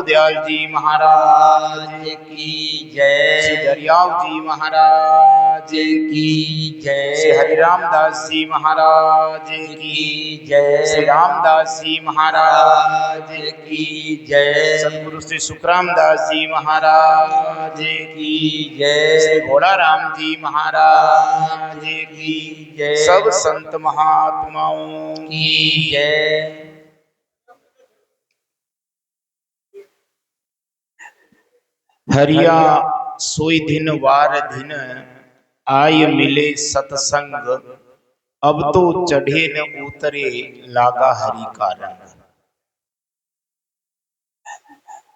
दयाल जी महाराज की जय। श्री दरियाव जी महाराज की जय। श्री हरिराम दास जी महाराज की जय। श्री रामदास जी महाराज की जय। सतगुरु श्री सुखराम दास जी महाराज की जय। श्री घोड़ा राम जी महाराज की जय। सब संत महात्माओं की जय। हरिया सोई दिन वार दिन आय मिले सतसंग, अब तो चढ़े न उतरे लागा हरि का रंग।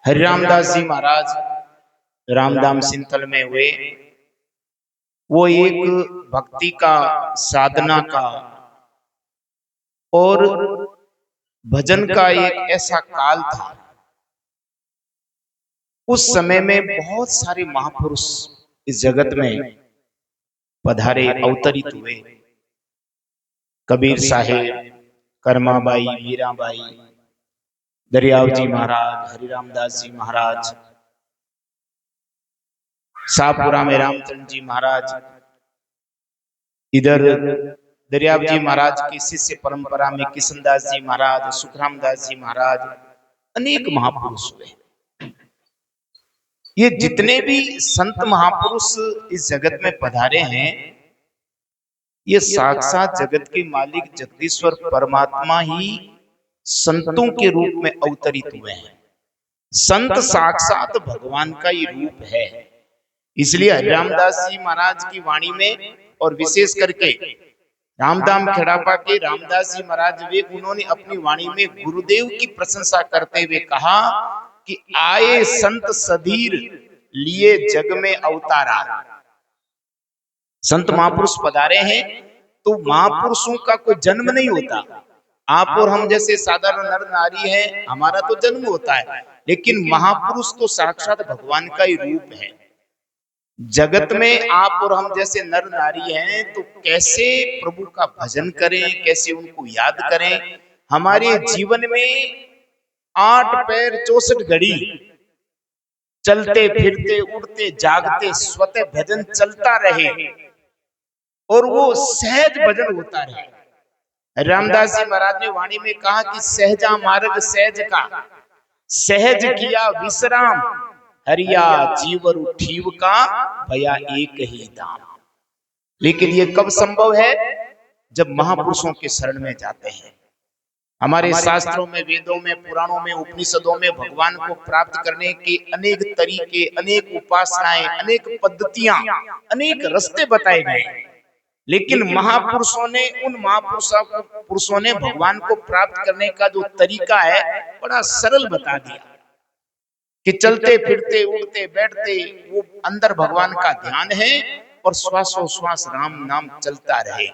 हरि रामदास जी महाराज रामधाम सिंथल में हुए। वो एक भक्ति का, साधना का और भजन का एक ऐसा काल था। उस समय में बहुत सारे महापुरुष इस जगत में पधारे, अवतरित हुए। कबीर साहेब, कर्माबाई, मीराबाई, दरियाव जी महाराज, हरिरामदास जी महाराज, शाहपुरा में रामचंद्र जी महाराज, इधर दरियाव जी महाराज की शिष्य परंपरा में किशनदास जी महाराज, सुखरामदास जी महाराज, अनेक महापुरुष हुए। ये जितने भी संत महापुरुष इस जगत में पधारे हैं, ये साक्षात जगत के मालिक जगदीश्वर परमात्मा ही संतों के रूप में अवतरित हुए हैं। संत साक्षात भगवान का ही रूप है। इसलिए हरिरामदास जी महाराज की वाणी में, और विशेष करके रामधाम खेड़ापा के रामदास जी महाराज वे, उन्होंने अपनी वाणी में गुरुदेव की प्रशंसा करते हुए कहा कि आए संत सधीर लिए जग में अवतारा। संत महापुरुष पधारे हैं तो महापुरुषों का कोई जन्म नहीं होता। आप और हम जैसे साधारण नर नारी हैं, हमारा तो जन्म होता है, लेकिन महापुरुष तो साक्षात भगवान का ही रूप है। जगत में आप और हम जैसे नर नारी हैं, तो कैसे प्रभु का भजन करें, कैसे उनको याद करें। हमारे जीवन में 8 पैर 64 घड़ी चलते फिरते उड़ते जागते स्वतः भजन चलता रहे और वो सहज भजन होता रहे। रामदास जी महाराज ने वाणी में कहा कि सहजा मार्ग सहज का, सहज किया विश्राम, हरिया जीवर उठीव का, भया एक ही दाम। लेकिन ये कब संभव है? जब महापुरुषों के शरण में जाते हैं। हमारे शास्त्रों में, वेदों में, पुराणों में, उपनिषदों में भगवान को प्राप्त करने के अनेक तरीके, अनेक उपासनाएं, अनेक पद्धतियां, अनेक रास्ते बताए गए। लेकिन महापुरुषों ने, उन महापुरुषों ने भगवान को प्राप्त करने का जो तरीका है बड़ा सरल बता दिया कि चलते फिरते उड़ते बैठते वो अंदर भगवान का ध्यान है और श्वासोश्वास राम नाम चलता रहे।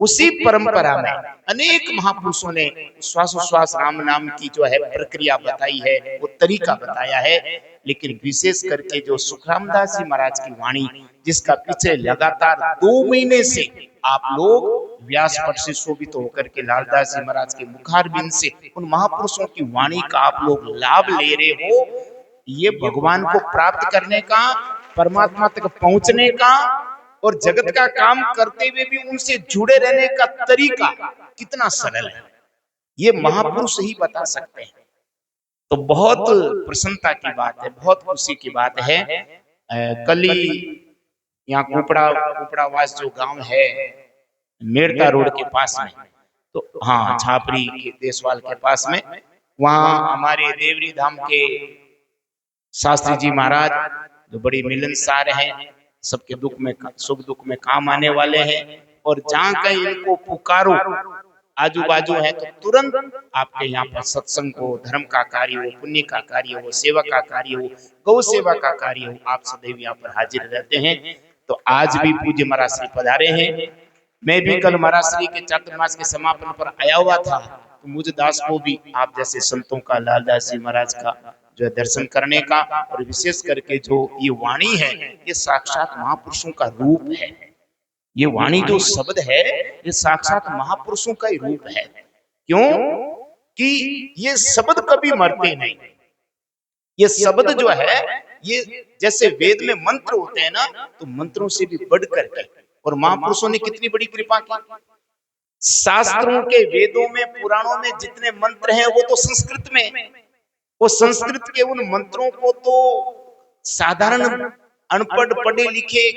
उसी परंपरा में अनेक महापुरुषों ने श्वासोश्वास राम नाम की जो है प्रक्रिया बताई है, वो तरीका बताया है। लेकिन विशेष करके जो सुखरामदास जी महाराज की वाणी, जिसका पीछे लगातार 2 महीने से आप लोग व्यास पट से शोभित होकर के लालदास जी महाराज के मुखारबिंद से उन महापुरुषों की वाणी का आप लोग लाभ ले रहे हो, ये भगवान को प्राप्त करने का, परमात्मा तक पहुंचने का और जगत का काम करते हुए भी उनसे जुड़े रहने का तरीका कितना सरल है, ये महापुरुष ही बता सकते हैं। तो बहुत प्रसन्नता की बात है, बहुत खुशी की बात है। कल ही यहाँ कुपड़ावास जो गांव है मेड़ता रोड के पास में, तो हाँ, छापरी के देशवाल के पास में, वहाँ हमारे देवरी धाम के शास्त्री जी महाराज जो बड़ी मिलनसार हैं, सबके दुख में, सुख दुख में काम आने वाले हैं, और जहां कहीं इनको पुकारो आजू बाजू है तो तुरंत आपके यहाँ पर सत्संग हो, धर्म का कार्य हो, पुण्य का कार्य हो, सेवा का कार्य हो, गौ सेवा का कार्य हो, आप सदैव यहाँ पर हाजिर रहते हैं। तो आज भी पूज्य महाराज श्री पधारे हैं। मैं भी कल महाराज श्री के चातुर्मास के समापन पर आया हुआ था, तो मुझे दास को भी आप जैसे संतों का, लालदास जी महाराज का जो है दर्शन करने का, और विशेष करके जो ये वाणी है, ये साक्षात महापुरुषों का रूप है। ये वाणी जो शब्द है, ये साक्षात महापुरुषों का ही रूप है। क्यों कि ये शब्द कभी मरते नहीं। ये शब्द जो है, ये जैसे वेद में मंत्र होते हैं ना, तो मंत्रों से भी बढ़ करके, और महापुरुषों ने कितनी बड़ी कृपा की। शास्त्रों के, वेदों में, पुराणों में जितने मंत्र हैं वो तो संस्कृत में, वो संस्कृत के उन मंत्रों को तो साधारण अनपढ़, पढ़े लिखे,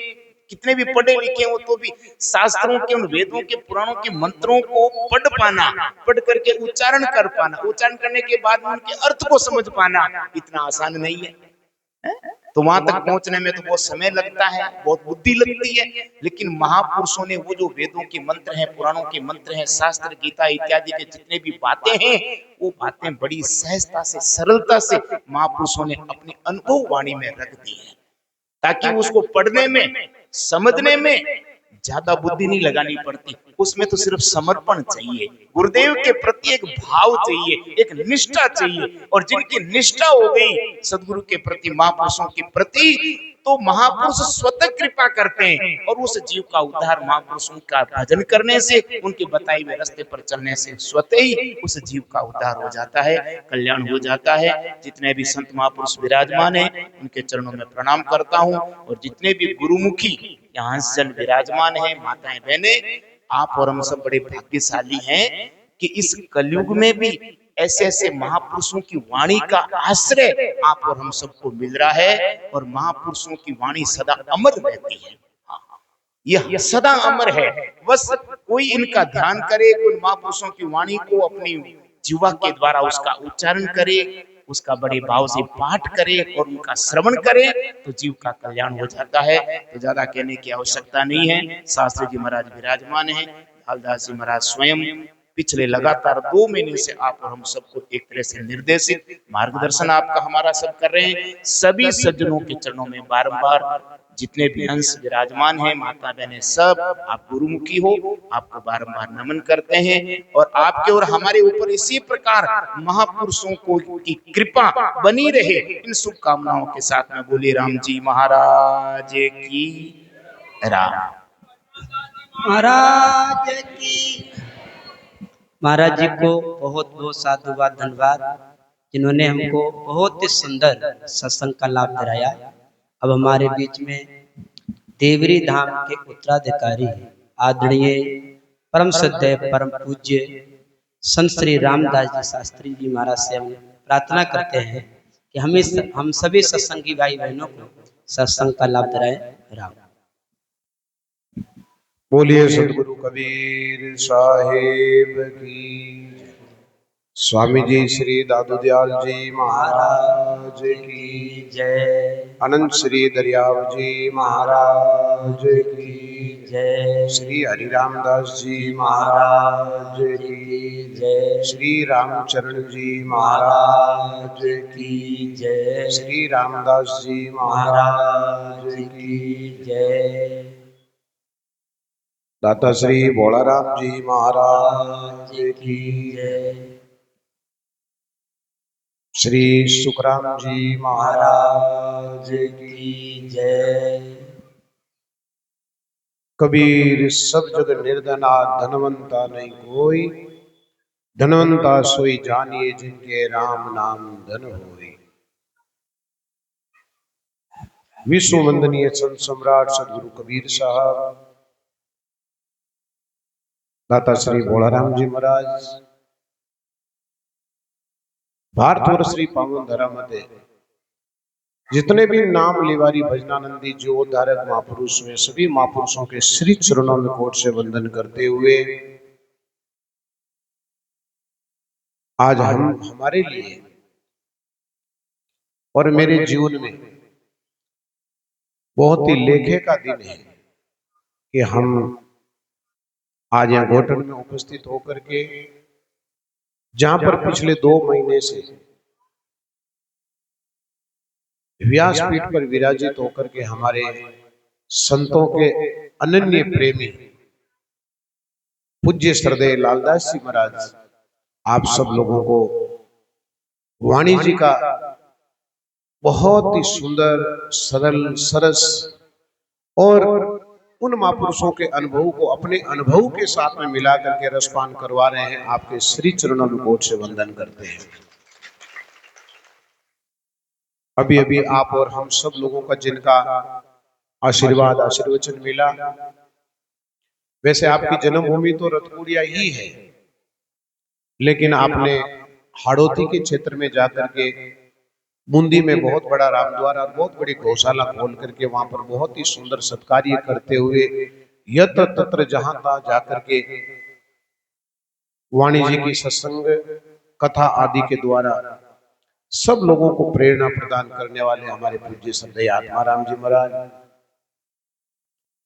कितने भी पढ़े लिखे हो तो भी शास्त्रों के, उन वेदों के, पुराणों के मंत्रों को पढ़ पाना, पढ़ करके उच्चारण कर पाना, उच्चारण करने के बाद उनके अर्थ को समझ पाना इतना आसान नहीं है। तो वहां तक पहुंचने में तो बहुत समय लगता है, बहुत बुद्धि लगती है। लेकिन महापुरुषों ने वो जो वेदों के मंत्र हैं, पुराणों के मंत्र हैं, शास्त्र, गीता इत्यादि के जितने भी बातें हैं, वो बातें बड़ी सहजता से, सरलता से महापुरुषों ने अपनी अनुभव वाणी में रख दी है, ताकि उसको पढ़ने में, समझने में ज्यादा बुद्धि नहीं लगानी पड़ती। उसमें तो सिर्फ समर्पण चाहिए, गुरुदेव के प्रति एक भाव चाहिए, एक निष्ठा चाहिए। और जिनकी निष्ठा हो गई सदगुरु के प्रति, महापुरुषों के प्रति, तो महापुरुष स्वतः कृपा करते हैं, और उस जीव का उद्धार महापुरुषों का भजन करने से, उनके बताए हुए रास्ते पर चलने से स्वतः ही उस जीव का उद्धार हो जाता है, कल्याण हो जाता है। जितने भी संत महापुरुष विराजमान हैं, उनके चरणों में प्रणाम करता हूँ। और जितने भी गुरुमुखी यहाँ जन विराजमान है, माताएं, बहनें, आप और हम सब बड़े भाग्यशाली हैं कि इस कलयुग में भी ऐसे ऐसे महापुरुषों की वाणी का आश्रय आप और हम सबको मिल रहा है। और महापुरुषों की वाणी सदा अमर रहती है, यह सदा अमर है। बस कोई इनका ध्यान करे, कोई महापुरुषों की वाणी को अपनी जीवा के द्वारा उसका उच्चारण करे, उसका बड़े भाव से पाठ करे और उनका श्रवण करे, तो जीव का कल्याण हो जाता है। तो ज्यादा कहने की आवश्यकता नहीं है। शास्त्री जी महाराज विराजमान है, लालदास जी महाराज स्वयं पिछले लगातार 2 महीने से आप और हम सबको एक तरह से निर्देशित मार्गदर्शन आपका हमारा सब कर रहे हैं। सभी सज्जनों के चरणों में बारंबार, जितने भी अंश विराजमान हैं, माता बहनें, सब आप गुरुमुखी हो, आपको बारंबार नमन करते हैं। और आपके और हमारे ऊपर इसी प्रकार महापुरुषों को की कृपा बनी रहे, इन शुभकामनाओं के साथ में बोले राम जी महाराज की, राम महाराज की। महाराज जी को बहुत बहुत साधुवाद, धन्यवाद, जिन्होंने हमको बहुत ही सुंदर सत्संग का लाभ दिलाया। अब हमारे बीच में देवरी धाम के उत्तराधिकारी आदरणीय परम श्रद्धेय परम पूज्य संत श्री रामदास जी शास्त्री जी महाराज से हम प्रार्थना करते हैं कि हम सभी सत्संगी भाई बहनों को सत्संग का लाभ दिलाएं। राम बोलिए सतगुरु कबीर साहिब की। स्वामी जी श्री दादू दयाल जी महाराज की जय। अनंत श्री दरियाव जी महाराज की जय। श्री हरि रामदास जी महाराज की जय। श्री रामचरण जी महाराज की जय। श्री रामदास जी महाराज की जय। दाता श्री भोलाराम जी महाराज की जय। श्री सुखराम जी महाराज की जय। कबीर सब जग निर्धना धनवंता नहीं कोई, धनवंता सोई जानिए जिनके राम नाम धन होई। विश्व वंदनीय संत सम्राट सदगुरु कबीर साहब, दाता श्री भोलाराम जी महाराज, भारतवर्ष श्री पावन धरामते जितने भी नाम लिवारी भजनानंदी जो धारक महापुरुष हुए, सभी महापुरुषों के श्री चरणों में कोट से वंदन करते हुए आज हम हमारे लिए और मेरे जीवन में बहुत ही लेखे का दिन है कि हम आज यहाँ घोटन में उपस्थित होकर के, जहां पर पिछले 2 महीने से व्यासपीठ पर विराजित होकर के हमारे संतों के अनन्य प्रेमी पूज्य श्रद्धेय लालदास जी महाराज आप सब लोगों को वाणी जी का बहुत ही सुंदर, सरल, सरस और उन महापुरुषों के अनुभव को अपने अनुभव के साथ में मिला करके रसपान करवा रहे हैं। आपके श्री चरणों में कोट से वंदन करते हैं। अभी अभी आप और हम सब लोगों का जिनका आशीर्वाद आशीर्वचन मिला, वैसे आपकी जन्मभूमि तो रतपुरिया ही है, लेकिन आपने हाड़ौती के क्षेत्र में जाकर के बूंदी में बहुत बड़ा रामद्वार और बहुत बड़ी गौशाला खोल करके वहां पर बहुत ही सुंदर सत्कार्य करते हुए यत्र तत्र जहां तहां जाकर के वाणी जी की सत्संग कथा आदि के द्वारा सब लोगों को प्रेरणा प्रदान करने वाले हमारे पूज्य श्रद्धेय आत्माराम जी महाराज,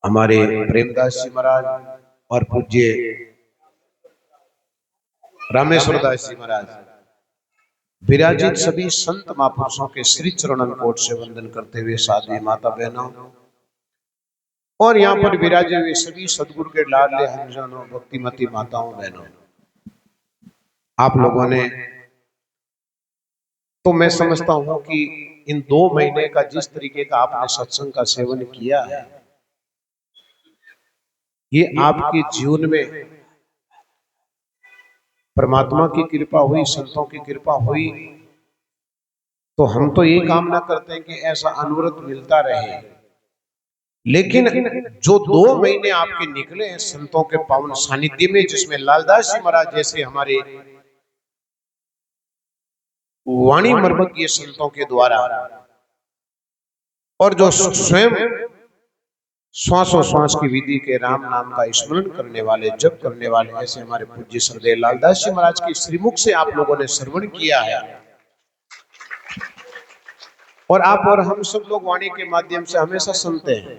हमारे प्रेमदास जी महाराज और पूज्य रामेश्वर दास जी महाराज, विराजित सभी संत महापुरुषों के श्री चरणन कोट से वंदन करते हुए साध्वी माता बहनों और यहाँ पर विराजे हुए सभी सदगुरु के लाडले हरिजनों भक्तिमती माताओं बहनों, आप लोगों ने तो मैं समझता हूं कि इन 2 महीने का जिस तरीके का आपने सत्संग का सेवन किया है, ये आपके जीवन में परमात्मा की कृपा हुई, संतों की कृपा हुई, तो हम तो यही कामना करते हैं कि ऐसा अनवरत मिलता रहे। लेकिन जो 2 महीने आपके निकले हैं संतों के पावन सानिध्य में, जिसमें लालदास जी महाराज जैसे हमारे वाणी मर्मज्ञ संतों के द्वारा और जो स्वयं श्वासोश्वास की विधि के राम नाम का स्मरण करने वाले, जप करने वाले, ऐसे हमारे पूज्य श्रद्धेय लालदास जी महाराज के श्रीमुख से आप लोगों ने श्रवण किया है और आप और हम सब लोग वाणी के माध्यम से हमेशा सुनते हैं,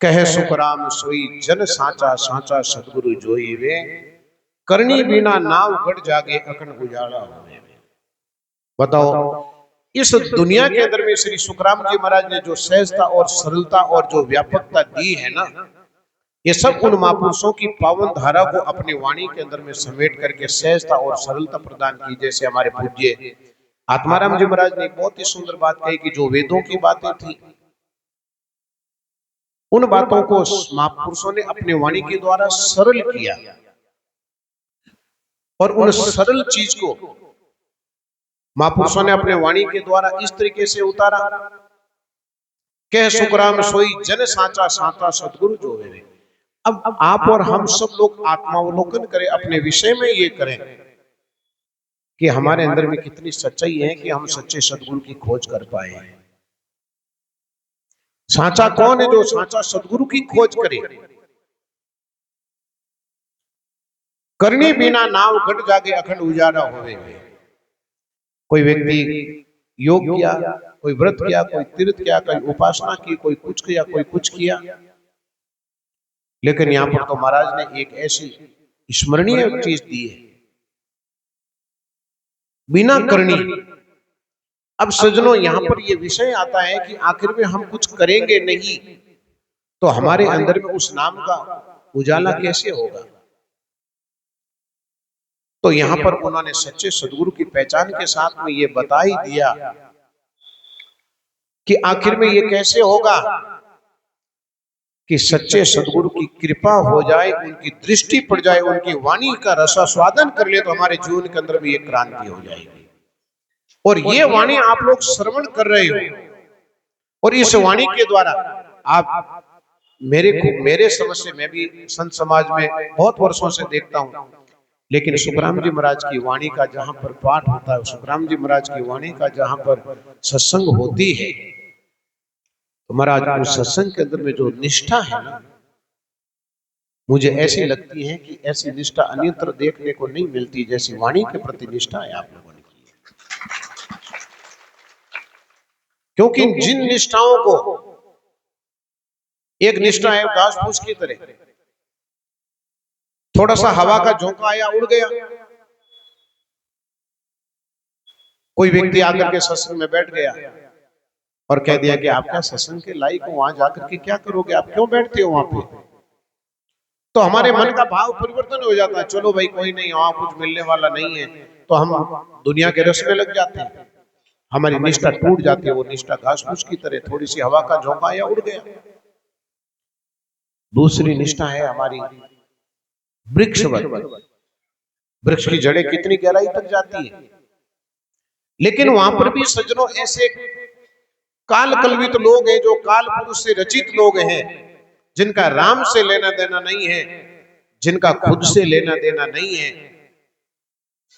कहे सुखराम सोई जन साचा, साचा सदगुरु जोई वे, करनी बिना नाव गढ़ जागे अखंड उजाला हुए। बताओ, इस दुनिया के अंदर में श्री सुखराम जी महाराज ने जो सहजता और सरलता और जो व्यापकता दी है ना, ये सब उन महापुरुषों की पावन धारा को अपनी वाणी के अंदर में समेट करके सहजता और सरलता प्रदान की। जैसे हमारे पूज्य आत्माराम जी महाराज ने एक बहुत ही सुंदर बात कही कि जो वेदों की बातें थी, उन बातों को महापुरुषों ने अपनी वाणी के द्वारा सरल किया और उन सरल चीज को महापुरुषों ने अपने वाणी के द्वारा इस तरीके से उतारा, कह सुखराम सोई जन साचा, साचा सदगुरु जो है। अब आप और हम सब लोग आत्मावलोकन करें, अपने विषय में ये करें कि हमारे अंदर में कितनी सच्चाई है कि हम सच्चे सदगुरु की खोज कर पाए। साचा कौन है? जो साचा सदगुरु की खोज करे। करनी बिना नाव गढ़ जागे अखंड उजाला होवे। कोई व्यक्ति योग किया, कोई व्रत किया, कोई तीर्थ किया, कोई उपासना की, कोई कुछ किया, कोई कुछ किया, लेकिन यहां पर तो महाराज ने एक ऐसी स्मरणीय चीज दी है, बिना करनी। अब सज्जनों, यहां पर यह विषय आता है कि आखिर में हम कुछ करेंगे नहीं तो हमारे अंदर में उस नाम का उजाला कैसे होगा। तो यहां पर उन्होंने सच्चे सदगुरु की पहचान के साथ में ये बता ही दिया कि आखिर में ये कैसे होगा कि सच्चे सदगुरु की कृपा हो जाए, उनकी दृष्टि पड़ जाए, उनकी वाणी का रसास्वादन कर ले तो हमारे जीवन के अंदर भी ये क्रांति हो जाएगी। और ये वाणी आप लोग श्रवण कर रहे हो और इस वाणी के द्वारा आप मेरे समझ से, मैं भी संत समाज में बहुत वर्षों से देखता हूं, लेकिन सुखराम जी महाराज की वाणी का जहां पर पाठ होता है, सुखराम जी महाराज की वाणी का जहां पर सत्संग होती है, तो महाराज उस सत्संग के अंदर में जो निष्ठा है ना, मुझे ऐसी लगती है कि ऐसी निष्ठा अन्यत्र देखने को नहीं मिलती जैसी वाणी के प्रति निष्ठा है आप लोगों ने की। क्योंकि जिन निष्ठाओं को, एक निष्ठा है घास फूस की तरह, थोड़ा सा हवा का झोंका आया उड़ गया। कोई व्यक्ति आकर के सत्संग में बैठ गया और कह दिया कि आपका सत्संग के लायक हो, वहां जाकर के क्या करोगे, आप क्यों बैठते हो वहां पे। तो हमारे मन का भाव परिवर्तन हो जाता है, चलो भाई कोई नहीं, वहां कुछ मिलने वाला नहीं है, तो हम दुनिया के रस में लग जाते हैं। हमारी निष्ठा टूट जाती है, वो निष्ठा घास फूस की तरह, थोड़ी सी हवा का झोंका आया उड़ गया। दूसरी निष्ठा है हमारी वृक्षवत। वृक्ष की जड़ें कितनी गहराई तक जाती है, लेकिन वहां पर भी सज्जनों ऐसे काल कल्पित लोग हैं, जो काल पुरुष से रचित लोग हैं, जिनका राम से लेना देना नहीं है, जिनका खुद से लेना देना नहीं है।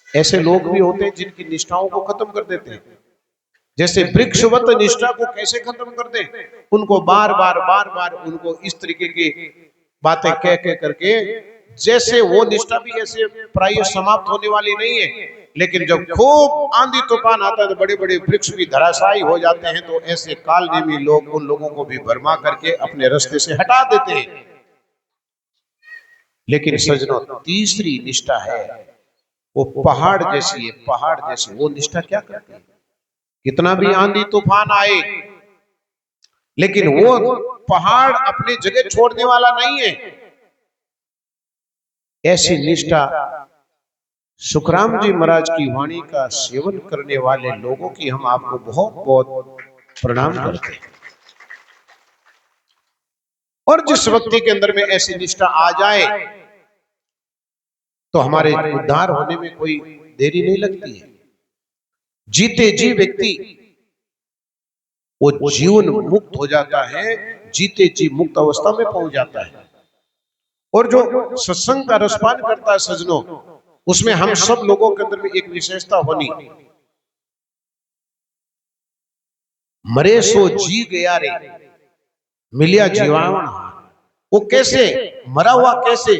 ऐसे लोग भी होते हैं जिनकी निष्ठाओं को खत्म कर देते हैं। जैसे वृक्षवत निष्ठा को कैसे खत्म कर दें, उनको बार बार उनको इस तरीके की बातें कह कह करके, जैसे वो निष्ठा भी ऐसे प्राय समाप्त होने वाली नहीं है। लेकिन जब खूब आंधी तूफान आता है तो बड़े बड़े वृक्ष भी धराशायी हो जाते हैं। तो ऐसे कालनेमी लोग उन लोगों को भी भरमा करके अपने रास्ते से हटा देते हैं। लेकिन सज्जनों, तीसरी निष्ठा है, वो पहाड़ जैसी है, पहाड़ जैसी। वो निष्ठा क्या करती है? कितना भी आंधी तूफान आए, लेकिन वो पहाड़ अपनी जगह छोड़ने वाला नहीं है। ऐसी निष्ठा सुखराम जी महाराज की वाणी का सेवन करने वाले लोगों की हम आपको बहुत बहुत प्रणाम करते हैं। और जिस व्यक्ति के अंदर में ऐसी निष्ठा आ जाए तो हमारे उद्धार होने में कोई देरी नहीं लगती है। जीते जी व्यक्ति वो जीवन मुक्त हो जाता है, जीते जी मुक्त अवस्था में पहुंच जाता है। और जो सत्संग का रसपान करता है सज्जनों, उसमें हम सब लोगों के अंदर में एक विशेषता होनी, मरे सो जी गया रे मिलिया जीवावण। वो कैसे मरा हुआ, कैसे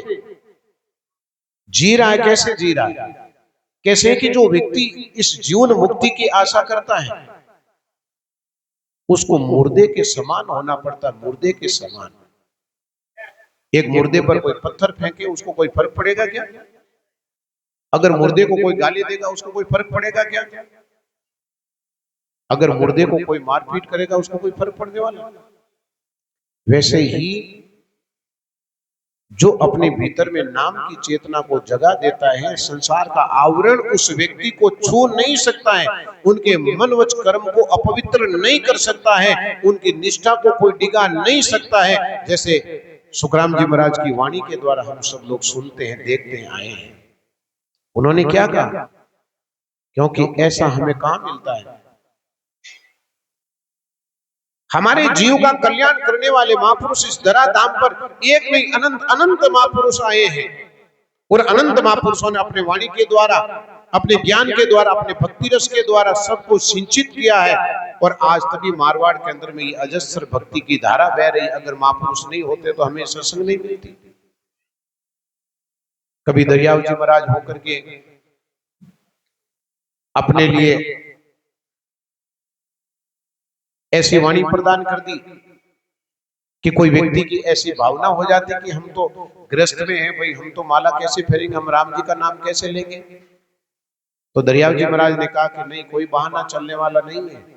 जी रहा है, कैसे जी रहा है? कैसे कि जो व्यक्ति इस जीवन मुक्ति की आशा करता है, उसको मुर्दे के समान होना पड़ता है, मुर्दे के समान। एक मुर्दे पर कोई पत्थर फेंके, उसको कोई फर्क पड़ेगा क्या? अगर मुर्दे को कोई गाली देगा, उसको कोई फर्क पड़ेगा क्या? अगर मुर्दे को कोई मारपीट करेगा, उसको कोई फर्क पड़ने वाला? वैसे ही जो अपने भीतर में नाम की चेतना को जगा देता है, संसार का आवरण उस व्यक्ति को छू नहीं सकता है, उनके मन वच कर्म को अपवित्र नहीं कर सकता है, उनकी निष्ठा को कोई डिगा नहीं सकता है। जैसे सुखराम जी महाराज की वाणी के द्वारा हम सब लोग सुनते हैं, देखते हैं, आए हैं। उन्होंने क्या कहा? क्योंकि ऐसा हमें कहां मिलता है। हमारे जीव का कल्याण करने वाले महापुरुष इस धरा धाम पर एक नहीं अनंत अनंत महापुरुष आए हैं। और अनंत महापुरुषों ने अपने वाणी के द्वारा, अपने ज्ञान के द्वारा, अपने भक्ति रस के द्वारा सबको सिंचित किया है। और आज तभी मारवाड़ के अंदर में ये अजस्र भक्ति की धारा बह रही। अगर महापुरुष नहीं होते तो हमें सत्संग नहीं मिलती। कभी दरियाव जी महाराज होकर के अपने लिए ऐसी वाणी प्रदान कर दी कि कोई व्यक्ति की ऐसी भावना हो जाती कि हम तो गृहस्थ में हैं भाई, हम तो माला कैसे फेरेंगे, हम राम जी का नाम कैसे लेंगे। तो दरियाव जी महाराज ने कहा कि नहीं, कोई बहाना चलने वाला नहीं है।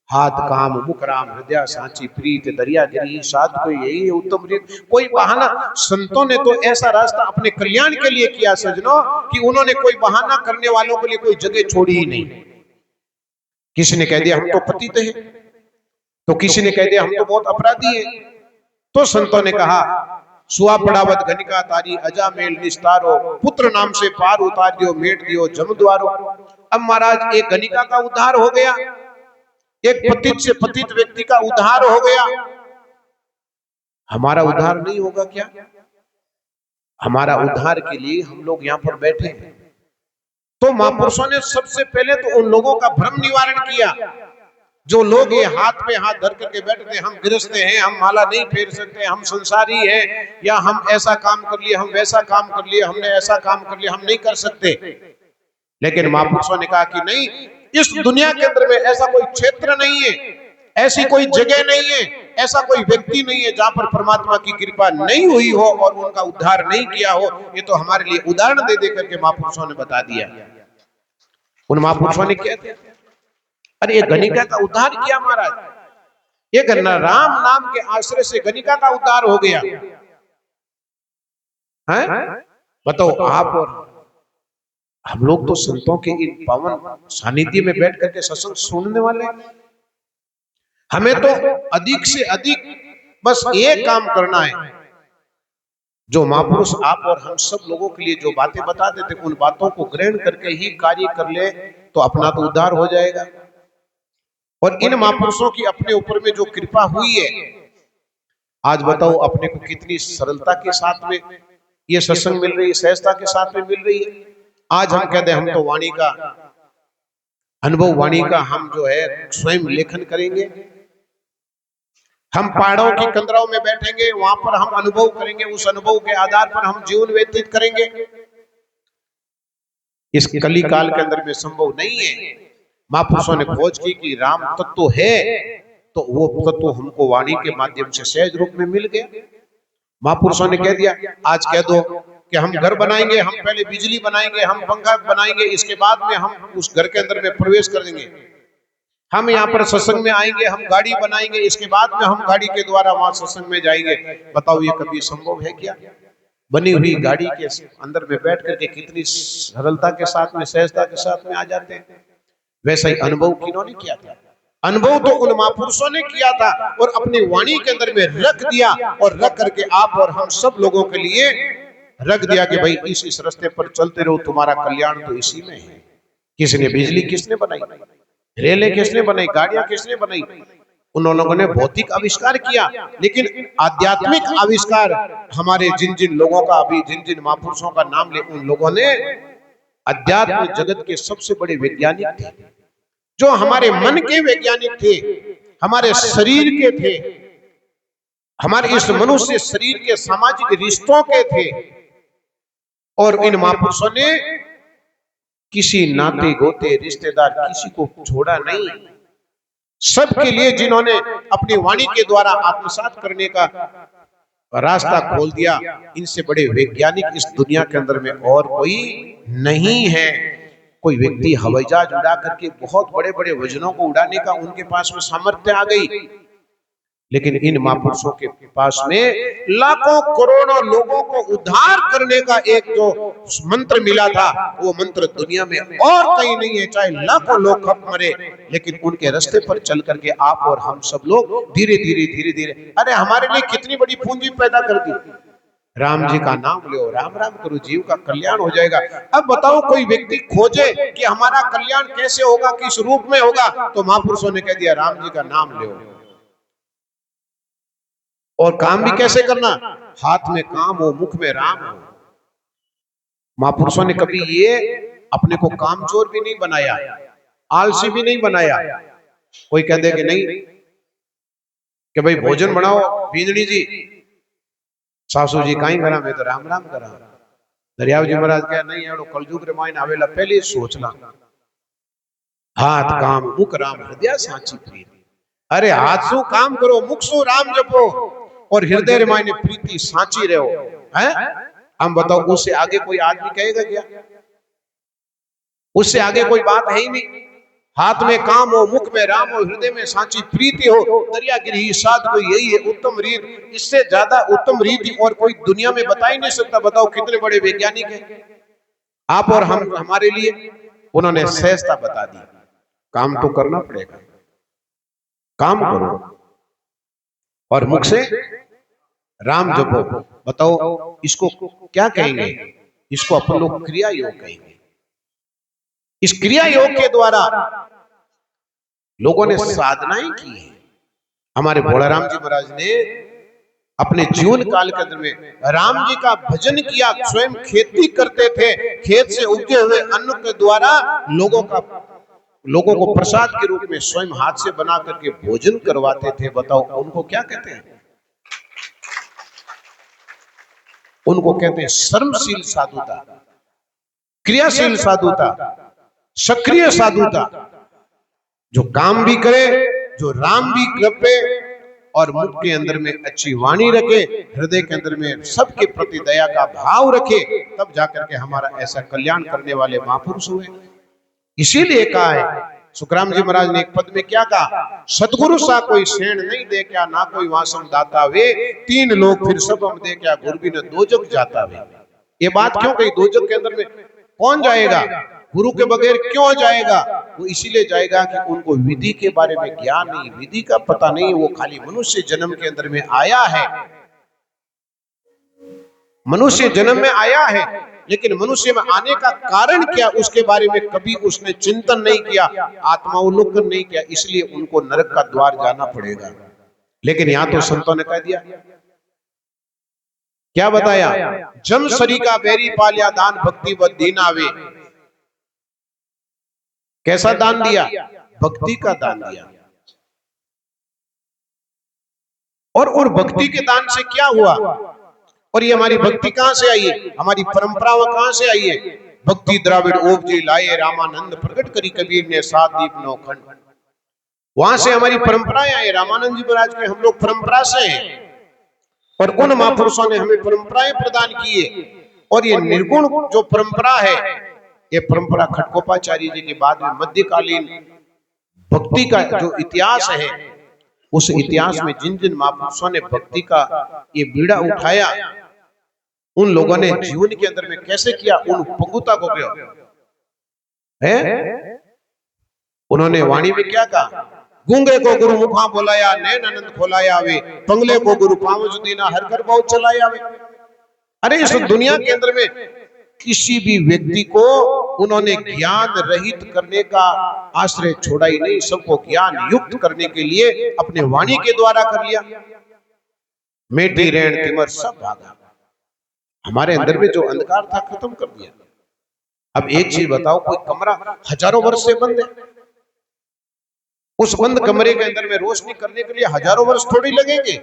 हाथ काम मुख राम हृदय सांची प्रीत दरिया गिरी साध कोई यही है उत्तम रीत। कोई बहाना, संतों ने तो ऐसा रास्ता अपने कल्याण के लिए किया सजनों कि उन्होंने कोई बहाना करने वालों के लिए कोई जगह छोड़ी ही नहीं। किसी ने कह दिया हम तो पतित हैं, तो किसी ने कह दिया हम तो बहुत अपराधी हैं। तो संतों ने कहा सुआ पड़ावत गनिका तारी अजा मेल निस्तारो, पुत्र नाम से पार उतार दियो मेट दियो जमद्वारो। अब महाराज एक गनिका का उद्धार हो गया, एक पतित से पतित व्यक्ति का उद्धार हो गया। हमारा उद्धार नहीं होगा क्या? हमारा उद्धार के लिए हम लोग यहाँ पर बैठे हैं। तो महापुरुषों ने सबसे पहले तो उन लोगों का भ्रम निवारण किया जो लोग ये हाथ पे हाथ धर करके बैठते, हम गृहस्थ हैं, हम माला नहीं फेर सकते, हम संसारी हैं, या हम ऐसा काम कर लिए, हम वैसा काम कर लिए, हमने ऐसा काम कर लिया, हम नहीं कर सकते। लेकिन महापुरुषों ने कहा कि नहीं, इस दुनिया के अंदर में ऐसा कोई क्षेत्र नहीं है, ऐसी कोई जगह नहीं है, ऐसा कोई व्यक्ति नहीं है जहां पर परमात्मा की कृपा नहीं हुई हो और उनका उद्धार नहीं किया हो। ये तो हमारे लिए उदाहरण दे दे करके महापुरुषों ने बता दिया। उन महापुरुषों ने क्या किया? अरे ये गनिका का उद्धार किया महाराज, ये राम नाम के आश्रय से गनिका का उद्धार हो गया है। बताओ आप और हम लोग तो संतों के इन पावन सानिध्य में बैठ करके सत्संग सुनने वाले हैं। हमें तो अधिक से अधिक बस एक काम करना है, जो महापुरुष आप और हम सब लोगों के लिए जो बातें बताते थे, उन बातों को ग्रहण करके ही कार्य कर ले तो अपना तो उद्धार हो जाएगा। और इन महापुरुषों की अपने ऊपर में जो कृपा हुई है, आज बताओ अपने को कितनी सरलता के साथ में ये सत्संग मिल रही है, सहजता के साथ में मिल रही है। आज हम कहते हैं हम तो वाणी का अनुभव, वाणी का हम जो है स्वयं लेखन करेंगे, हम पहाड़ों की कंदराओं में बैठेंगे, वहां पर हम अनुभव करेंगे, उस अनुभव के आधार पर हम जीवन व्यतीत करेंगे। इस कली काल के अंदर में संभव नहीं है। महापुरुषों ने खोज की कि राम तत्व है, तो वो तत्व हमको वाणी के माध्यम से सहज रूप में मिल गया। महापुरुषों ने कह दिया, आज कह दो कि हम घर बनाएंगे, हम पहले बिजली बनाएंगे, हम पंखा बनाएंगे, इसके बाद में हम उस घर के अंदर में प्रवेश करेंगे। हम यहाँ पर सत्संग में आएंगे, हम गाड़ी बनाएंगे, इसके बाद में हम गाड़ी के द्वारा वहां सत्संग में जाएंगे। बताओ ये कभी संभव है क्या? बनी हुई गाड़ी के अंदर में बैठ करके कितनी सरलता के साथ में, सहजता के साथ में आ जाते हैं। वैसा ही अनुभव किन्होंने किया था? अनुभव तो उन महापुरुषों ने किया था और अपनी वाणी के अंदर में रख दिया, और रख करके आप और हम सब लोगों के लिए रख दिया कि भाई इस रास्ते पर चलते रहो, तुम्हारा कल्याण तो इसी में है। किसने बिजली किसने बनाई, रेलें किसने बनाई, गाड़ियां किसने बनाई? उन लोगों ने भौतिक आविष्कार किया, लेकिन आध्यात्मिक आविष्कार हमारे जिन जिन लोगों का, अभी जिन जिन महापुरुषों का नाम ले, उन लोगों ने अध्यात्म जगत के सबसे बड़े वैज्ञानिक थे, जो हमारे मन के वैज्ञानिक थे, हमारे शरीर के थे, हमारे इस मनुष्य शरीर के सामाजिक रिश्तों के थे। और इन महापुरुषों ने किसी नाते गोते रिश्तेदार किसी को छोड़ा नहीं। सबके लिए जिन्होंने अपनी वाणी के द्वारा आत्मसात करने का रास्ता खोल दिया, इनसे बड़े वैज्ञानिक इस दुनिया के अंदर में और कोई नहीं है। कोई व्यक्ति हवाई जहाज उड़ा करके बहुत बड़े बड़े वजनों को उड़ाने का उनके पास में सामर्थ्य आ गई, लेकिन इन महापुरुषों के पास में लाखों करोड़ों लोगों को उद्धार करने का एक जो मंत्र मिला था, वो मंत्र दुनिया में और कहीं नहीं है। चाहे लाखों लोग कब मरे, लेकिन उनके रास्ते पर चल करके आप और हम सब लोग धीरे धीरे, अरे हमारे लिए कितनी बड़ी पूंजी पैदा कर दी। राम जी का नाम लो, राम राम करो, जीव का कल्याण हो जाएगा। अब बताओ कोई व्यक्ति खोजे कि हमारा कल्याण कैसे होगा, किस रूप में होगा, तो महापुरुषों ने कह दिया राम जी का नाम लो। और काम भी कैसे करना? हाथ में काम हो, मुख में राम हो। महापुरुषों ने कभी ये अपने को कामचोर भी नहीं बनाया, आलसी भी नहीं बनाया। कोई कह दे कि नहीं कि भाई भोजन बनाओ बींदड़ी जी, सासू जी काई करा, मैं तो राम राम करा। दरियाव जी महाराज कह नहीं एड़ो कलयुग रे माइन आवेला, पहले सोचला हाथ काम मुख राम हृदय साची प्रीति। अरे हाथ सु काम करो, मुख सु राम जपो, और हृदय मायने प्रीति साची रहो। हैं? हम बताओ उससे आगे कोई आदमी कहेगा क्या? उससे आगे कोई बात है ही नहीं। हाथ में काम हो, मुख में राम हो, हृदय में साची प्रीति हो, दरियागिरी साध को यही है उत्तम रीत। इससे ज्यादा उत्तम रीति और कोई दुनिया में बता ही नहीं सकता। बताओ कितने बड़े वैज्ञानिक हैं आप और हम, हमारे लिए उन्होंने सहजता बता दी। काम तो करना पड़ेगा, काम करो और मुख से राम जपो। बताओ इसको क्या कहेंगे? इसको अपन लोग क्रिया योग कहेंगे। इस क्रिया योग के द्वारा लोगों ने साधनाएं की है। हमारे भोलाराम जी महाराज ने अपने जीवन काल के अंदर में राम जी का भजन किया। स्वयं खेती करते थे, खेत से उगे हुए अन्न के द्वारा लोगों को प्रसाद के रूप में स्वयं हाथ से बना करके भोजन करवाते थे। बताओ उनको क्या कहते हैं? उनको कहते हैं श्रमशील साधुता, क्रियाशील साधुता, सक्रिय साधुता, जो काम भी करे, जो राम भी जपे और मुख के अंदर में अच्छी वाणी रखे, हृदय के अंदर में सबके प्रति दया का भाव रखे, तब जाकर के हमारा ऐसा कल्याण करने वाले महापुरुष हुए। इसीलिए कहा है सुखराम जी महाराज ने एक पद में क्या कहा? सतगुरु सा कोई सेण नहीं दे क्या, ना कोई वासम दाता वे, तीन लोग फिर सब हम दे क्या, गुरु भी न दोजक जाता वे। ये बात क्यों कही? दोजक के अंदर में कौन जाएगा? गुरु के बगैर क्यों जाएगा? वो इसीलिए जाएगा कि उनको विधि के बारे में ज्ञान नहीं, विधि का पता नहीं। वो खाली मनुष्य जन्म के अंदर में आया है। मनुष्य जन्म में आया है, लेकिन मनुष्य में आने का कारण क्या उसके बारे में कभी उसने चिंतन नहीं किया, आत्मावलोकन नहीं किया, इसलिए उनको नरक का द्वार जाना पड़ेगा। लेकिन यहां तो संतों ने कह दिया, क्या बताया, जम सरी का बैरी पालिया दान भक्ति व दीन आवे। कैसा दान दिया? भक्ति का दान दिया। और भक्ति के दान से क्या हुआ? और ये हमारी भक्ति कहां से आई है? हमारी परंपरा कहां से आई है? भक्ति द्राविड़ ओपजे लाए रामानंद प्रकट करी कबीर ने सात दीप नौ खंड। वहां से हमारी परंपराएं आई। रामानंद जी महाराज के हम लोग परंपरा से हैं, और उन महापुरुषों ने हमें परंपराएं प्रदान की है। और ये निर्गुण जो परंपरा है, ये परंपरा खटकोपाचार्य जी के बाद में मध्यकालीन भक्ति का जो इतिहास है, उस इतिहास में जिन जिन महापुरुषों ने भक्ति का ये बीड़ा उठाया, उन लोगों ने जीवन के अंदर में कैसे किया, उन पंगुता को क्या है, उन्होंने वाणी में क्या कहा, गूंगे को गुरु मुखा बोलाया, नैन आनंद खोलाया वे, पंगले को गुरु पावज दीना, हर कर बहुत चलाया वे। अरे इस दुनिया के अंदर में किसी भी व्यक्ति को उन्होंने ज्ञान रहित करने का आश्रय छोड़ा ही नहीं, सबको ज्ञान युक्त करने के लिए अपने वाणी के द्वारा कर लिया। मेटी रेण तिमर सब भागा। हमारे अंदर में जो अंधकार था खत्म कर दिया। अब एक चीज बताओ, कोई कमरा हजारों वर्ष से बंद है, उस बंद कमरे के अंदर में रोशनी करने के लिए हजारों वर्ष थोड़ी लगेंगे।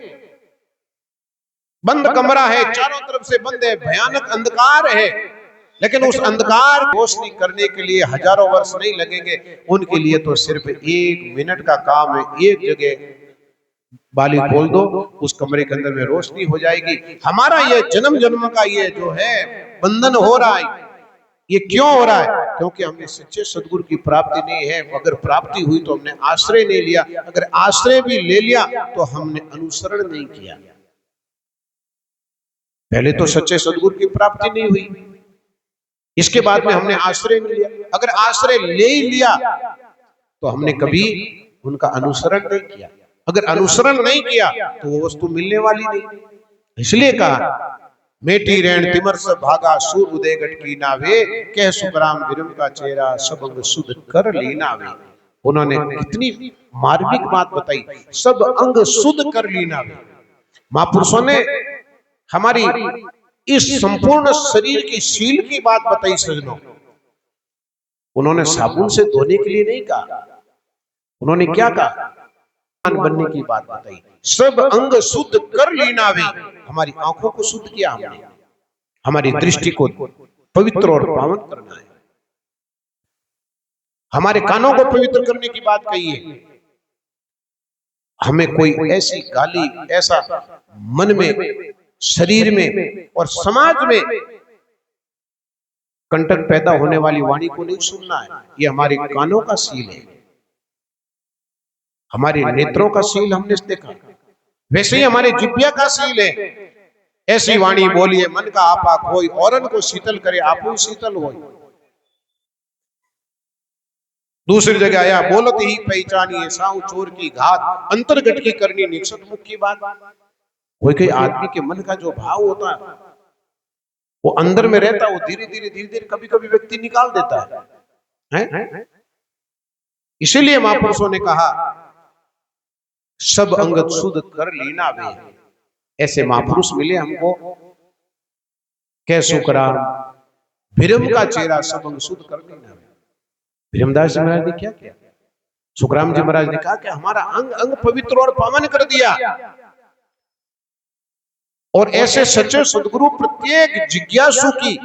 बंद कमरा है, चारों तरफ से बंद है, भयानक अंधकार है, लेकिन उस अंधकार रोशनी करने के लिए हजारों वर्ष नहीं लगेंगे। उनके लिए तो सिर्फ 1 मिनट का काम है। एक जगह बाली खोल दो, उस कमरे के अंदर में रोशनी हो जाएगी। हमारा ये जन्म जन्म का ये जो है बंधन हो रहा है, ये क्यों हो रहा है? क्योंकि हमने सच्चे सदगुरु की प्राप्ति नहीं है। अगर प्राप्ति हुई तो हमने आश्रय नहीं लिया, अगर आश्रय भी ले लिया तो हमने अनुसरण नहीं किया। पहले तो सच्चे सदगुरु की प्राप्ति नहीं हुई, इसके बाद में हमने आश्रय नहीं लिया। अगर आश्रय ले ही लिया तो हमने कभी उनका अनुसरण नहीं किया। अगर अनुसरण नहीं किया तो वो वस्तु मिलने वाली नहीं। इसलिए कहा, मेटी रेण तिमर सब भागा, सूर उदय गट की नावे, कह सुखराम विरम का चेहरा, सब अंग शुद्ध कर लीना वे। उन्होंने कितनी मार्मिक बात बताई, सब अंग शुद्ध कर लीना वे। महापुरुषों ने हमारी इस संपूर्ण शरीर की सील की बात बताई सजनों। उन्होंने साबुन से धोने के लिए नहीं कहा, उन्होंने क्या कहा, बनने की बात बताई। सब अंग शुद्ध कर लेना वे। हमारी आंखों को शुद्ध किया हमने, हमारी दृष्टि को पवित्र और पावन करना है। हमारे कानों को पवित्र करने की बात कही है। हमें कोई ऐसी गाली, ऐसा मन में, शरीर में और समाज में कंटक पैदा होने वाली वाणी को नहीं सुनना है। ये हमारे कानों का सील है, हमारे नेत्रों का सील हमने देखा। वैसे ही हमारे जिह्वा का सील है। ऐसी वाणी बोलिए मन का आपा खोई, औरन को शीतल करे आपो शीतल होई। दूसरी जगह आया, बोलत ही पहचानिए साऊ चोर की घात, अंतर्गत की करनी निक्षत मुख की बात। कोई आदमी के मन का जो भाव होता है वो अंदर में रहता है, वो धीरे धीरे कभी कभी व्यक्ति निकाल देता है? इसीलिए महापुरुषों ने कहा, सब अंग शुद्ध कर लीना वे। ऐसे महापुरुष मिले हमको। कह सुखराम विरम का चेहरा, सब अंग शुद्ध कर लीना वे। विरमदास जी महाराज ने क्या किया? सुखराम जी महाराज ने कहा कि हमारा अंग अंग पवित्र और पावन कर दिया। और ऐसे सच्चे सदगुरु प्रत्येक जिज्ञासु की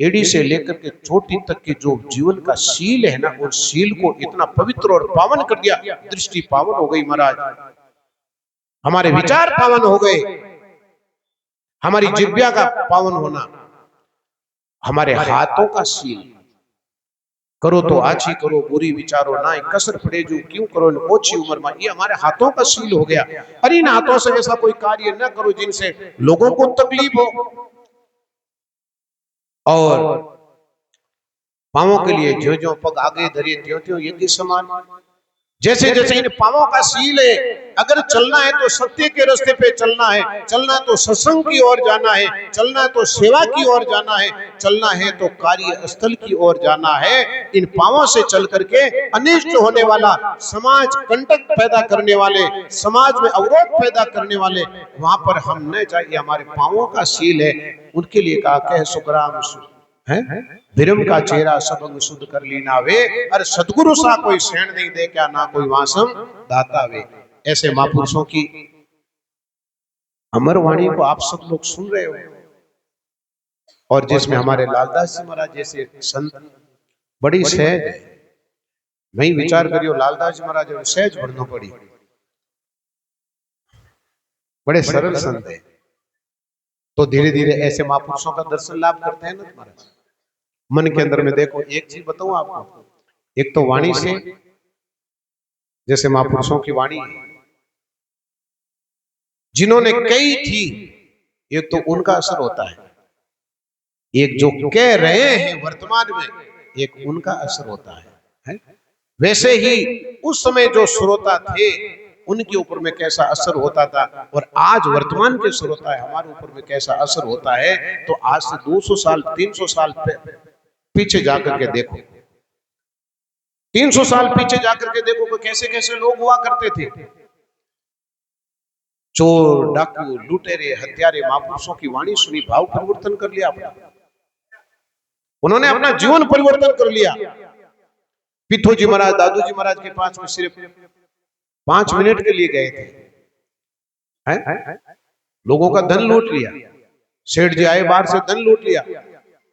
एड़ी से लेकर के चोटी तक के जो जीवन का सील है ना, उस सील को इतना पवित्र और पावन कर दिया। दृष्टि पावन हो गई महाराज, हमारे विचार पावन हो गए, हमारी जिह्वा का पावन होना, हमारे हाथों का सील, करो तो आछी करो बुरी विचारो ना, कसर पड़े जो क्यों करो ओछी उम्र में, ये हमारे हाथों का सील हो गया। अरे इन हाथों से ऐसा कोई कार्य न करो जिनसे लोगों को तकलीफ हो। और पांवों के लिए जो जो पग आगे धरे त्यों त्यों यज्ञ समान। जैसे जैसे इन पांवों का सील है, अगर चलना है तो सत्य के रास्ते पे चलना है, चलना है तो सत्संग की ओर जाना है, चलना है तो सेवा की ओर जाना है, चलना है तो कार्य स्थल की ओर जाना है। इन पांवों से चल करके अनिष्ट होने वाला, समाज कंटक पैदा करने वाले, समाज में अवरोध पैदा करने वाले, वहां पर हम न जाइए। हमारे पांवों का सील है। उनके लिए कहा कह सुखराम है विरम का चेहरा सबंग शुद्ध कर लीना वे, अरे सतगुरु सा कोई शरण नहीं दे क्या, ना कोई वासम दाता वे। ऐसे महापुरुषों की अमर वाणी को आप सब लोग सुन रहे हो, और जिसमें हमारे लालदास जी महाराज जैसे संत बड़ी सहज है। नहीं विचार करियो, लालदास जी महाराज सहज बढ़ना पड़ी, बड़े सरल संत है। तो धीरे धीरे ऐसे महापुरुषों का दर्शन लाभ करते हैं ना महाराज। मन के अंदर में देखो, एक चीज बताऊं आपको, एक तो वाणी से, जैसे महापुरुषों की वाणी है, जिन्होंने कही थी, एक तो उनका असर होता है, एक जो कह रहे हैं वर्तमान में, एक उनका असर होता है? वैसे ही उस समय जो श्रोता थे उनके ऊपर में कैसा असर होता था, और आज वर्तमान के श्रोता है हमारे ऊपर में कैसा असर होता है। तो आज से 200 साल 300 साल पीछे जाकर के देखो, 300 साल पीछे जाकर के देखो कि कैसे कैसे लोग हुआ करते थे, चोर डाकू लुटेरे हत्यारे। महापुरुषों की वाणी सुनी, भाव परिवर्तन कर लिया अपना, उन्होंने अपना जीवन परिवर्तन कर लिया। पिथो जी महाराज दादू जी महाराज के पास में सिर्फ 5 मिनट के लिए गए थे, लोगों का धन लूट लिया। सेठ जी आए बाहर से, धन लूट लिया।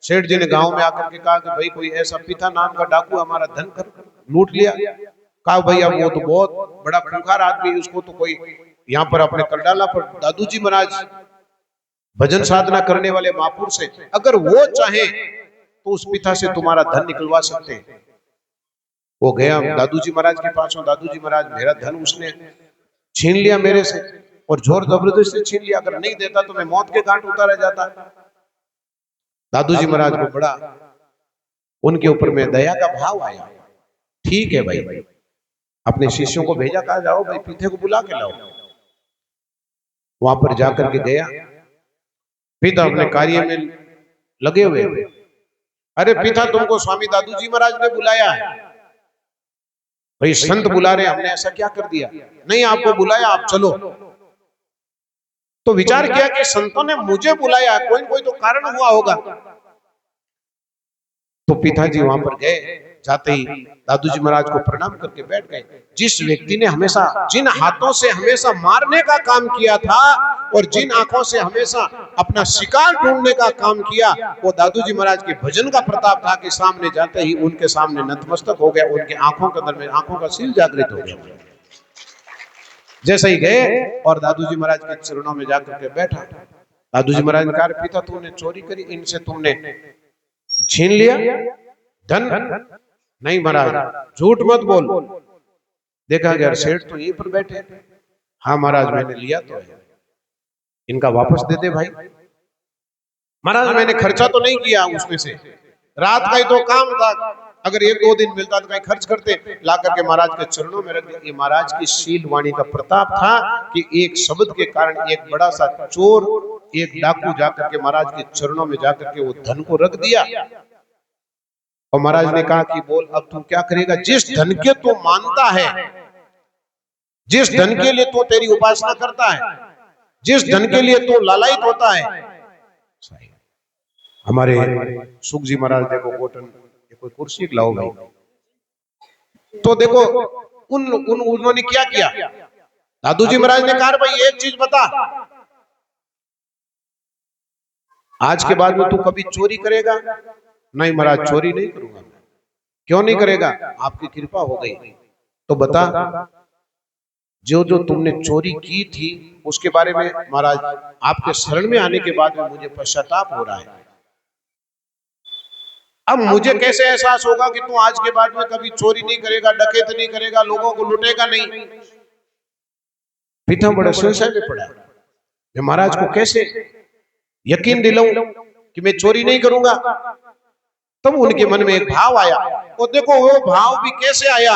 सेठ जी ने गांव में आकर के कहा कि भाई कोई ऐसा पिता नाम का डाकू हमारा धन कर लूट लिया। कहा भैया वो तो बहुत बड़ा खूंखार आदमी, उसको तो कोई यहाँ पर अपने कर डाला। पर दादू जी महाराज भजन साधना करने वाले महापुरुष है, अगर वो चाहे तो उस पिता से तुम्हारा धन निकलवा सकते हैं। वो गया दादू जी महाराज के पास, दादू जी महाराज मेरा धन उसने छीन लिया मेरे से, और जोर जबरदस्ती छीन लिया, अगर नहीं देता तो मैं मौत के घाट उतारा जाता। दादू जी महाराज को बड़ा उनके ऊपर में दया का भाव आया। ठीक है भाई, अपने शिष्यों को भेजा, कहा जाओ भाई पिता को बुला के लाओ। वहां पर जाकर के गया, पिता अपने कार्य में लगे हुए। अरे पिता तुमको स्वामी दादू जी महाराज ने बुलाया है। भाई संत बुला रहे, हमने ऐसा क्या कर दिया? नहीं आपको बुलाया, आप चलो। तो विचार किया कि संतों ने मुझे बुलाया, कोई कोई तो कारण हुआ होगा। तो पिताजी वहां पर गए, जाते ही दादू जी महाराज को प्रणाम करके बैठ गए। जिस व्यक्ति ने हमेशा, जिन हाथों से हमेशा मारने का काम किया था और जिन आंखों से हमेशा अपना शिकार ढूंढने का काम किया, वो दादू जी महाराज के भजन का प्रताप था कि सामने जाते ही उनके सामने नतमस्तक हो गया, उनके आंखों के अंदर में आंखों का सील जागृत हो गया। जैसे ही गए और दादू जी महाराज के चरणों में जाकर के बैठा, दादू जी महाराज ने कहा पिता तुमने चोरी करी, इनसे तुमने छीन लिया धन? नहीं महाराज झूठ मत बोल। देखा गया सेठ तो यहीं पर बैठे। हाँ महाराज मैंने लिया तो है, इनका वापस दे दे भाई। महाराज मैंने खर्चा तो नहीं किया उसमें से, रात का ही तो काम था, अगर 1-2 दिन मिलता तो कहीं खर्च करते। ला करके महाराज के चरणों में रख दिया। ये महाराज की शील वाणी का प्रताप था कि एक शब्द के कारण एक बड़ा सा चोर, एक डाकू जाकर के महाराज के चरणों में जाकर के वो धन को रख दिया। और महाराज ने कहा कि बोल अब तू क्या करेगा? जिस धन के तू मानता है, जिस धन के लिए तू तेरी उपासना करता है, जिस धन के लिए तू लालायित होता है। हमारे सुख जी महाराज देखो कोटन कोई कुर्सी लाओ भाई। तो देखो उन्होंने क्या किया? दादू जी महाराज ने कहा भाई एक चीज बता, आज के बाद में तू कभी चोरी करेगा? नहीं महाराज चोरी नहीं करूंगा। क्यों नहीं करेगा? आपकी कृपा हो गई। तो बता जो जो तुमने चोरी की थी उसके बारे में महाराज आपके शरण में आने के बाद में मुझे पश्चाताप हो रहा है। अब मुझे कैसे एहसास होगा कि तू आज के बाद में कभी चोरी नहीं करेगा, डकैत नहीं करेगा, लोगों को लुटेगा नहीं? पिता बड़ा संशय में पड़ा, मैं महाराज को कैसे यकीन दिलाऊं कि मैं चोरी नहीं करूंगा? तब उनके मन में एक भाव आया, और देखो वो भाव भी कैसे आया।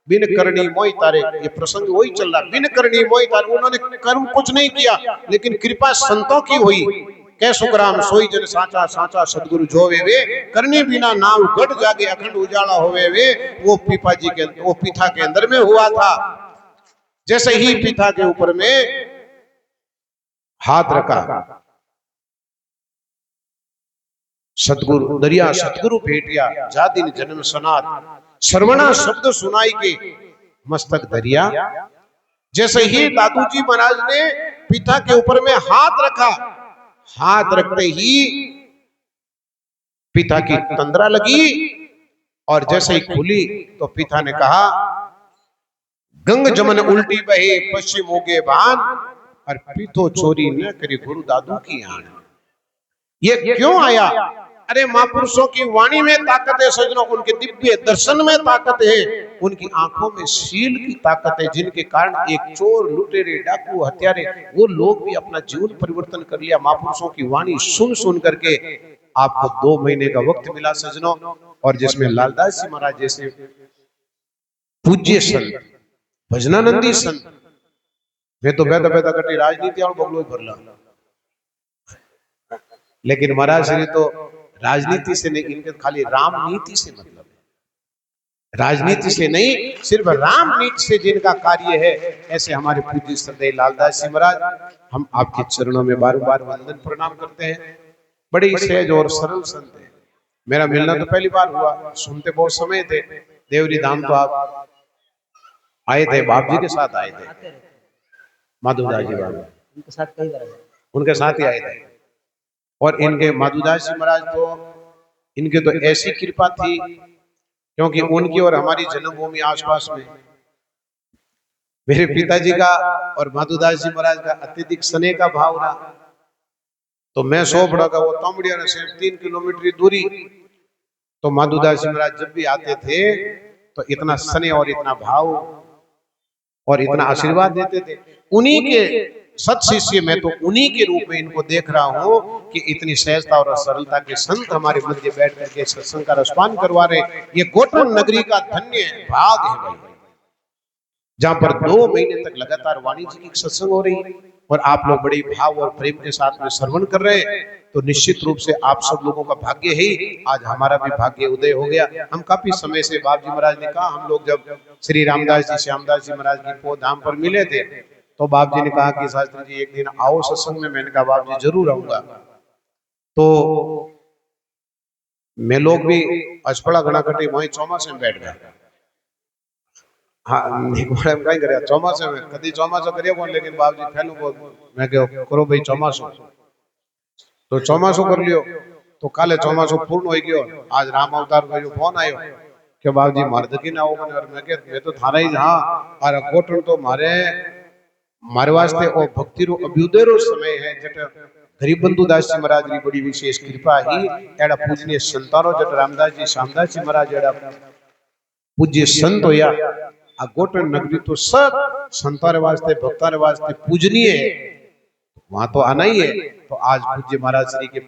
बिन करनी मोई तारे, ये प्रसंग वही चल रहा, बिन करनी मोई तारे। उन्होंने कर्म कुछ नहीं किया, लेकिन कृपा संतों की हुई। कै सुखराम सोई जन साचा, साचा सदगुरु जोवे वे, करनी बिना नाम गढ़ जागे अखंड उजाला होवे वे। वो पिता के अंदर में हुआ था। जैसे ही पिता के ऊपर में हाथ रखा, सतगुरु दरिया सतगुरु भेटिया, जा दिन जन्म सनात, श्रवणा शब्द सुनाई के मस्तक दरिया। जैसे ही दादू जी महाराज ने पिता के ऊपर में हाथ रखा, हाथ रखते ही पिता की तंद्रा लगी, और जैसे ही खुली तो पिता ने कहा, गंग जमन उल्टी बहे पश्चिम उगे बान, और पीतो चोरी न करी गुरु दादू की आन। ये क्यों आया? अरे महापुरुषों की वाणी में ताकत है सजनों, उनके दिव्य दर्शन में ताकत है, उनकी आंखों में शील की ताकत है, जिनके कारण एक चोर, लुटेरे, डाकू, हत्यारे, वो लोग भी अपना जीवन परिवर्तन कर लिया महापुरुषों की वाणी सुन सुन करके। आपको 2 महीने का वक्त मिला सजनों, और जिसमें लालदास जी महाराज जैसे पूज्य संत, भजनानंदी संत, वे तो बेदा बेदा कटी राजनीति और बगलों भरला, लेकिन महाराज श्री तो राजनीति से नहीं, इनके खाली राम नीति से मतलब है, राजनीति से नहीं, सिर्फ राम नीति से जिनका कार्य है, ऐसे हमारे पूज्य श्रद्धेय लालदास जी महाराज। हम आपके चरणों में बार बार वंदन प्रणाम करते हैं। बड़े सहज और सरल संत हैं। मेरा मिलना तो पहली बार हुआ, सुनते बहुत समय थे। देवरी धाम तो आप आए थे, बाप जी के साथ आए थे, माधुदास जी बाबा उनके साथ कई बार उनके साथ ही आए थे। और इनके माधुदास जी महाराज तो, इनके तो ऐसी कृपा थी, क्योंकि उनकी और हमारी जन्मभूमि आसपास में, मेरे पिताजी का और माधुदास जी महाराज का अत्यधिक स्नेह का भाव रहा। तो मैं सोपड़ा का, वो तमड़िया ने सिर्फ 3 किलोमीटर दूरी, तो माधुदास जी महाराज जब भी आते थे तो इतना स्नेह और इतना भाव और इतना आशीर्वाद देते थे। उन्हीं के सत शिष्य, मैं तो उन्हीं के रूप में इनको देख रहा हूँ कि इतनी सहजता और सरलता के संत हमारे मध्य बैठ करके सत्संग का रसपान करवा रहे। ये गोटन नगरी का धन्य भाग है भाई, जहां पर 2 महीने तक लगातार वाणी जी की सत्संग हो रही है, और आप लोग बड़ी भाव और प्रेम के साथ में श्रवण कर रहे हैं। तो निश्चित रूप से आप सब लोगों का भाग्य है ही, आज हमारा भी भाग्य उदय हो गया। हम काफी समय से, बाप जी महाराज ने कहा, हम लोग जब श्री रामदास जी, श्यामदास जी महाराज की पो धाम पर मिले थे, तो बाप जी ने कहा कि शास्त्री जी एक दिन आओ सत्संग में। मैंने कहा बाप जी जरूर आऊंगा। तो मैं लोग भी अचपड़ा घना कटी वही चौमासे में बैठ गया। हाँ, कहीं करे चौमासे में कभी चौमासो करिए कौन, लेकिन बाप जी फैलू को मैं कहो करो भाई चौमासो, तो चौमासो कर लियो। तो काले चौमासो पूर्ण हो गयो। आज राम अवतार का जो फोन आयो कि बाप जी मर्द की ना हो, और मैं तो थारा ही जहां, और कोटन तो मारे वास्ते ओ भक्ति रो अभ्युदय रो समय है, जट गरीब बंधु दास जी महाराज की बड़ी विशेष कृपा ही एड़ा पूजनीय संतानो, जट रामदास जी, श्यामदास जी महाराज एड़ा पूज्य संत होया। आ गोटन नगरी तो सब संतारे वास्ते, भक्तारे वास्ते पूजनीय है, वहां तो आना ही है। तो आज पूज्य महाराज श्री के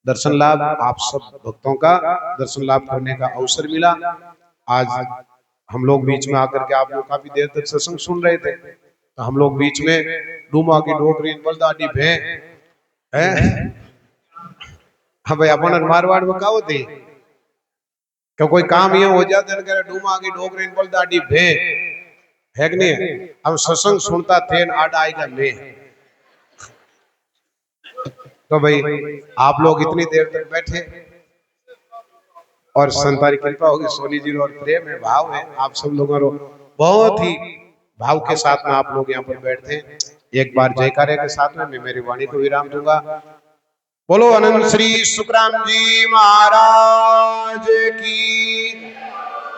दर्शन लाभ, आप सब भक्तों का दर्शन लाभ करने का अवसर मिला। आज हम लोग बीच में आकर के, आप लोग काफी देर तक सत्संग सुन रहे थे, तो हम लोग बीच में डूमा की डोकरी बलदाडी भे हैं, हाँ भाई अपन मारवाड़ में कहा होती कि कोई काम ये हो जाते हैं, करे डूमा की डोकरी बलदाडी भे है कि नहीं। हम सत्संग सुनता थे, आडा आएगा मैं। तो भाई आप लोग इतनी देर तक बैठे, और संतारी कृपा होगी, सोनी जी और प्रेम है, भाव है, आप सब लोगों को बहुत ही भाव के साथ में आप लोग यहाँ पर बैठते हैं। एक बार जयकारे के साथ में मैं मेरी वाणी को विराम दूंगा। बोलो अनंत श्री सुखराम जी महाराज की,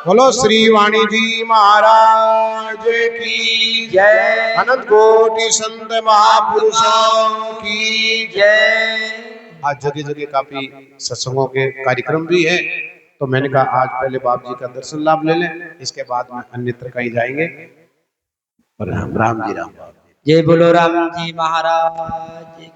बोलो श्री वाणी जी महाराज की जय, अनंत कोटि संत महापुरुषों की जय। आज जगह जगह काफी सत्संगों के कार्यक्रम भी हैं, तो मैंने कहा आज पहले बाप जी का दर्शन लाभ ले लें, इसके बाद में अन्यत्र कहीं जाएंगे। और राम जी राम। जय बोलो राम जी महाराज।